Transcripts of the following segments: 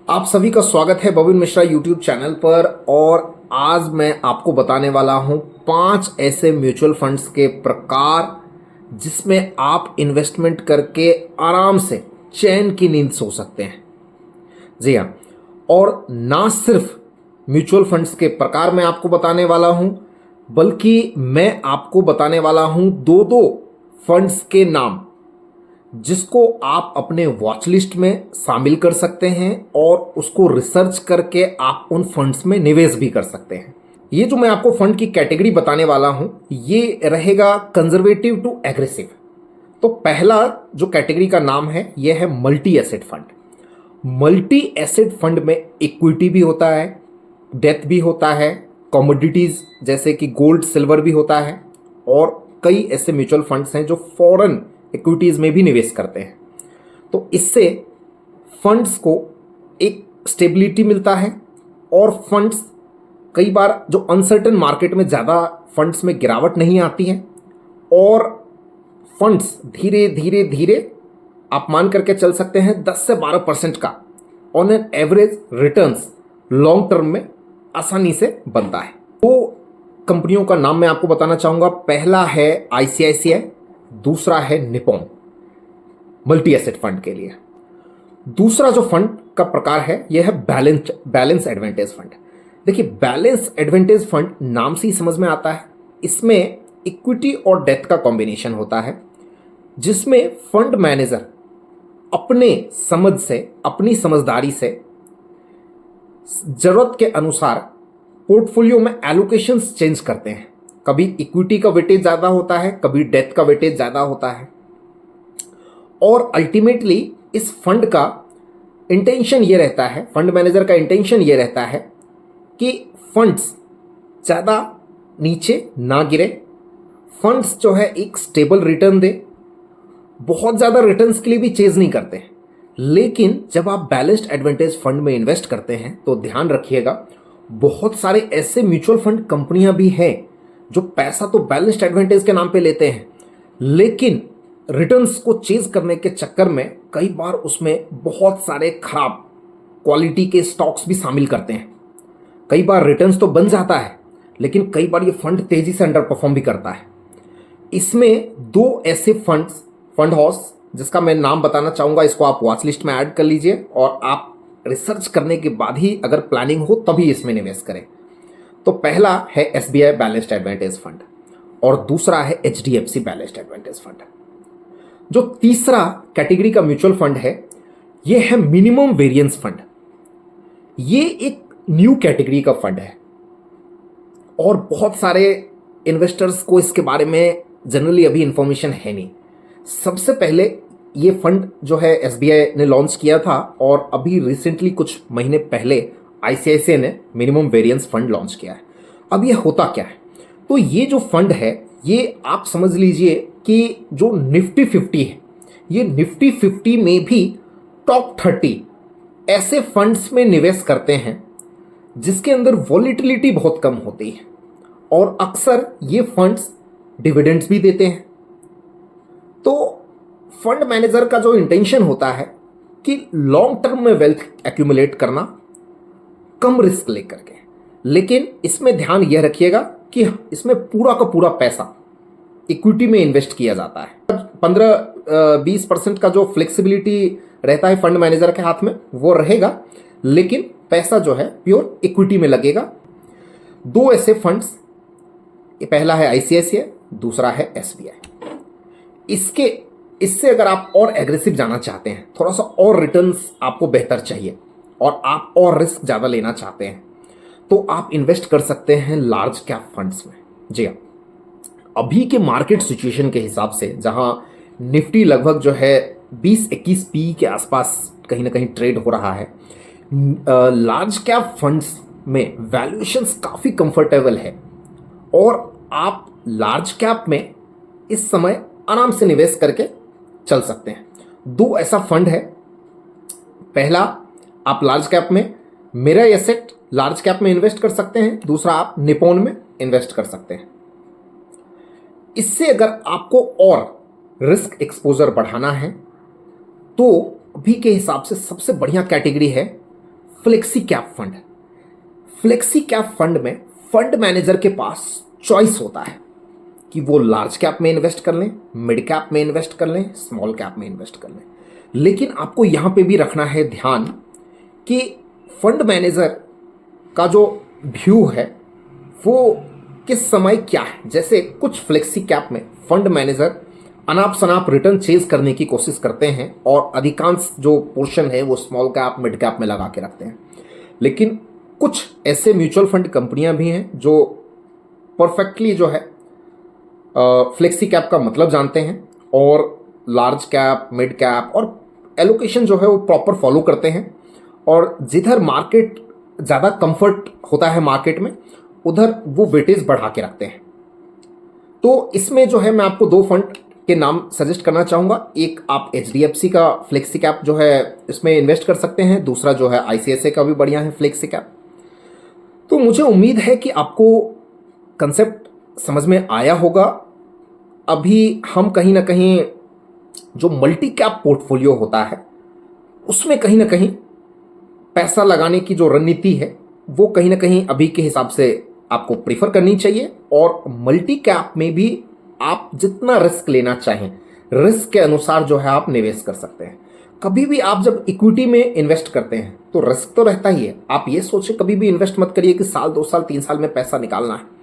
आप सभी का स्वागत है बबिन मिश्रा यूट्यूब चैनल पर। और आज मैं आपको बताने वाला हूं 5 ऐसे म्यूचुअल फंड्स के प्रकार जिसमें आप इन्वेस्टमेंट करके आराम से चैन की नींद सो सकते हैं। जी हाँ, और ना सिर्फ म्यूचुअल फंड्स के प्रकार मैं आपको बताने वाला हूं, बल्कि मैं आपको बताने वाला हूं दो दो फंड्स के नाम जिसको आप अपने वॉच लिस्ट में शामिल कर सकते हैं और उसको रिसर्च करके आप उन फंड्स में निवेश भी कर सकते हैं। ये जो मैं आपको फंड की कैटेगरी बताने वाला हूं, ये रहेगा कंजर्वेटिव टू एग्रेसिव। तो पहला जो कैटेगरी का नाम है यह है multi asset fund. Multi asset fund में इक्विटी भी होता है, डेथ भी होता है, कमोडिटीज जैसे कि गोल्ड सिल्वर भी होता है, और कई ऐसे म्यूचुअल फंड्स हैं जो फॉरेन इक्विटीज में भी निवेश करते हैं। तो इससे फंड्स को एक स्टेबिलिटी मिलता है और फंड्स कई बार जो अनसर्टेन मार्केट में ज़्यादा फंड्स में गिरावट नहीं आती है और फंड्स धीरे धीरे धीरे आप मान करके चल सकते हैं 10 से 12% का on an average returns long term में आसानी से बनता है। दो कंपनियों का नाम मैं आपको बताना चाहूँगा। पहला है आईसीआईसीआई, दूसरा है निपॉन मल्टी एसेट फंड के लिए। दूसरा जो फंड का प्रकार है यह है बैलेंस एडवांटेज फंड। देखिए, बैलेंस एडवांटेज फंड नाम से ही समझ में आता है, इसमें इक्विटी और डेथ का कॉम्बिनेशन होता है, जिसमें फंड मैनेजर अपने समझ से, अपनी समझदारी से जरूरत के अनुसार पोर्टफोलियो में एलोकेशंस चेंज करते हैं। कभी इक्विटी का वेटेज ज़्यादा होता है, कभी डेथ का वेटेज ज़्यादा होता है, और अल्टीमेटली इस फंड का इंटेंशन ये रहता है, फंड मैनेजर का इंटेंशन ये रहता है कि फंड्स ज़्यादा नीचे ना गिरे, फंड्स जो है एक स्टेबल रिटर्न दे। बहुत ज़्यादा रिटर्न्स के लिए भी चेज नहीं करते हैं, लेकिन जब आप बैलेंस्ड एडवांटेज फंड में इन्वेस्ट करते हैं तो ध्यान रखिएगा, बहुत सारे ऐसे म्यूचुअल फंड कंपनियां भी हैं जो पैसा तो बैलेंस्ड एडवांटेज के नाम पे लेते हैं, लेकिन रिटर्न्स को चेज करने के चक्कर में कई बार उसमें बहुत सारे खराब क्वालिटी के स्टॉक्स भी शामिल करते हैं। कई बार रिटर्न्स तो बन जाता है, लेकिन कई बार ये फंड तेजी से अंडर परफॉर्म भी करता है। इसमें दो ऐसे फंड हाउस जिसका मैं नाम बताना चाहूँगा, इसको आप वॉच लिस्ट में ऐड कर लीजिए और आप रिसर्च करने के बाद ही अगर प्लानिंग हो तभी इसमें निवेश करें। तो पहला है एसबीआई बैलेंस्ड एडवांटेज फंड और दूसरा है एचडीएफसी बैलेंस्ड एडवांटेज फंड। जो तीसरा कैटेगरी का म्यूचुअल फंड है यह है मिनिमम वेरिएंस फंड। ये एक न्यू कैटेगरी का फंड है और बहुत सारे इन्वेस्टर्स को इसके बारे में जनरली अभी इंफॉर्मेशन है नहीं। सबसे पहले ये फंड जो है एसबीआई ने लॉन्च किया था और अभी रिसेंटली कुछ महीने पहले आईसीआईसीआई ने मिनिमम वेरिएंस फंड लॉन्च किया है। अब ये होता क्या है? तो ये जो फंड है ये आप समझ लीजिए कि जो निफ्टी 50 है, ये निफ्टी 50 में भी टॉप 30 ऐसे फंड्स में निवेश करते हैं जिसके अंदर वॉलीटिलिटी बहुत कम होती है और अक्सर ये फंड्स डिविडेंड्स भी देते हैं। तो फंड मैनेजर का जो इंटेंशन होता है कि लॉन्ग टर्म में वेल्थ एक्यूमुलेट करना कम रिस्क लेकर के, लेकिन इसमें ध्यान यह रखिएगा कि इसमें पूरा का पूरा पैसा इक्विटी में इन्वेस्ट किया जाता है। 15-20% का जो फ्लेक्सिबिलिटी रहता है फंड मैनेजर के हाथ में वो रहेगा, लेकिन पैसा जो है प्योर इक्विटी में लगेगा। दो ऐसे फंड्स, पहला है आईसीआईसीआई, दूसरा है एसबीआई। इससे अगर आप और एग्रेसिव जाना चाहते हैं, थोड़ा सा और रिटर्न्स आपको बेहतर चाहिए और आप और रिस्क ज़्यादा लेना चाहते हैं, तो आप इन्वेस्ट कर सकते हैं लार्ज कैप फंड्स में। जी हाँ, अभी के मार्केट सिचुएशन के हिसाब से जहां निफ्टी लगभग जो है 20-21 पी के आसपास कहीं ना कहीं ट्रेड हो रहा है, लार्ज कैप फंड्स में वैल्यूएशंस काफ़ी कंफर्टेबल है और आप लार्ज कैप में इस समय आराम से निवेश करके चल सकते हैं। दो ऐसा फंड है, पहला आप लार्ज कैप में मेरा एसेट लार्ज कैप में इन्वेस्ट कर सकते हैं, दूसरा आप निपॉन में इन्वेस्ट कर सकते हैं। इससे अगर आपको और रिस्क एक्सपोजर बढ़ाना है तो अभी के हिसाब से सबसे बढ़िया कैटेगरी है flexi cap fund. Flexi cap fund में फंड मैनेजर के पास चॉइस होता है कि वो लार्ज कैप में इन्वेस्ट कर लें, मिड कैप में इन्वेस्ट कर लें, स्मॉल कैप में इन्वेस्ट कर लें। लेकिन आपको यहां पे भी रखना है ध्यान कि फंड मैनेजर का जो व्यू है वो किस समय क्या है। जैसे कुछ फ्लेक्सी कैप में फंड मैनेजर अनाप शनाप रिटर्न चेज करने की कोशिश करते हैं और अधिकांश जो पोर्शन है वो स्मॉल कैप मिड कैप में लगा के रखते हैं। लेकिन कुछ ऐसे म्यूचुअल फंड कंपनियां भी हैं जो परफेक्टली जो है फ्लेक्सी कैप का मतलब जानते हैं और लार्ज कैप मिड कैप और एलोकेशन जो है वो प्रॉपर फॉलो करते हैं, और जिधर मार्केट ज़्यादा कंफर्ट होता है मार्केट में उधर वो वेटेज बढ़ा के रखते हैं। तो इसमें जो है मैं आपको दो फंड के नाम सजेस्ट करना चाहूँगा। एक आप HDFC का फ्लेक्सी कैप जो है इसमें इन्वेस्ट कर सकते हैं, दूसरा जो है ICICI का भी बढ़िया है फ्लेक्सी कैप। तो मुझे उम्मीद है कि आपको कंसेप्ट समझ में आया होगा। अभी हम कहीं ना कहीं जो मल्टी कैप पोर्टफोलियो होता है उसमें कहीं ना कहीं पैसा लगाने की जो रणनीति है वो कहीं ना कहीं अभी के हिसाब से आपको प्रीफर करनी चाहिए, और मल्टी कैप में भी आप जितना रिस्क लेना चाहें रिस्क के अनुसार जो है आप निवेश कर सकते हैं। कभी भी आप जब इक्विटी में इन्वेस्ट करते हैं तो रिस्क तो रहता ही है। आप ये सोचे कभी भी इन्वेस्ट मत करिए कि साल 2 साल 3 साल में पैसा निकालना है।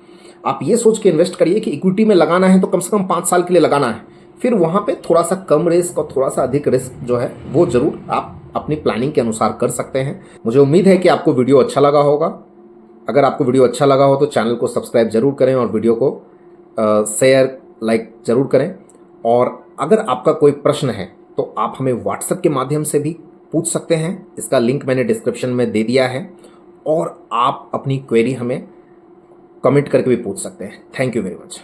आप ये सोच के इन्वेस्ट करिए कि इक्विटी में लगाना है तो कम से कम 5 साल के लिए लगाना है। फिर वहाँ पे थोड़ा सा कम रिस्क और थोड़ा सा अधिक रिस्क जो है वो जरूर आप अपनी प्लानिंग के अनुसार कर सकते हैं। मुझे उम्मीद है कि आपको वीडियो अच्छा लगा होगा। अगर आपको वीडियो अच्छा लगा हो तो चैनल को सब्सक्राइब जरूर करें और वीडियो को शेयर लाइक जरूर करें। और अगर आपका कोई प्रश्न है तो आप हमें व्हाट्सएप के माध्यम से भी पूछ सकते हैं। इसका लिंक मैंने डिस्क्रिप्शन में दे दिया है, और आप अपनी क्वेरी हमें कमेंट करके भी पूछ सकते हैं। Thank you very much.